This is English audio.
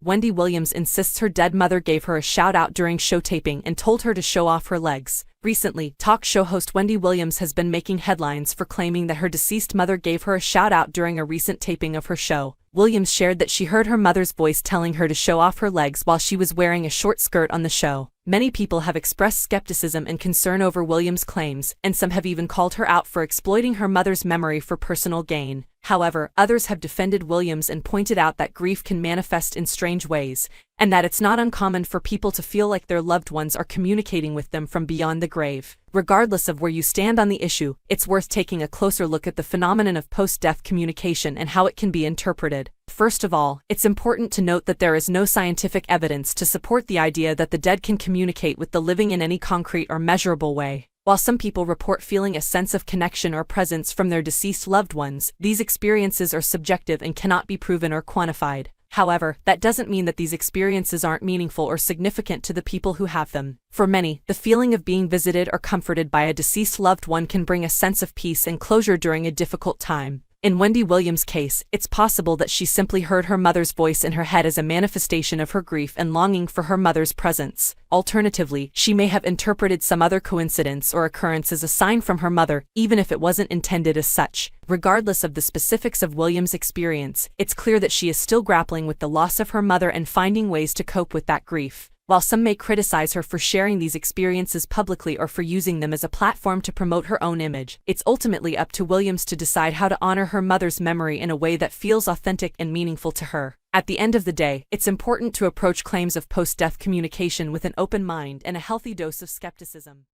Wendy Williams insists her dead mother gave her a shout-out during show taping and told her to show off her legs. Recently, talk show host Wendy Williams has been making headlines for claiming that her deceased mother gave her a shout-out during a recent taping of her show. Williams shared that she heard her mother's voice telling her to show off her legs while she was wearing a short skirt on the show. Many people have expressed skepticism and concern over Williams' claims, and some have even called her out for exploiting her mother's memory for personal gain. However, others have defended Williams and pointed out that grief can manifest in strange ways, and that it's not uncommon for people to feel like their loved ones are communicating with them from beyond the grave. Regardless of where you stand on the issue, it's worth taking a closer look at the phenomenon of post-death communication and how it can be interpreted. First of all, it's important to note that there is no scientific evidence to support the idea that the dead can communicate with the living in any concrete or measurable way. While some people report feeling a sense of connection or presence from their deceased loved ones, these experiences are subjective and cannot be proven or quantified. However, that doesn't mean that these experiences aren't meaningful or significant to the people who have them. For many, the feeling of being visited or comforted by a deceased loved one can bring a sense of peace and closure during a difficult time. In Wendy Williams' case, it's possible that she simply heard her mother's voice in her head as a manifestation of her grief and longing for her mother's presence. Alternatively, she may have interpreted some other coincidence or occurrence as a sign from her mother, even if it wasn't intended as such. Regardless of the specifics of Williams' experience, it's clear that she is still grappling with the loss of her mother and finding ways to cope with that grief. While some may criticize her for sharing these experiences publicly or for using them as a platform to promote her own image, it's ultimately up to Williams to decide how to honor her mother's memory in a way that feels authentic and meaningful to her. At the end of the day, it's important to approach claims of post-death communication with an open mind and a healthy dose of skepticism.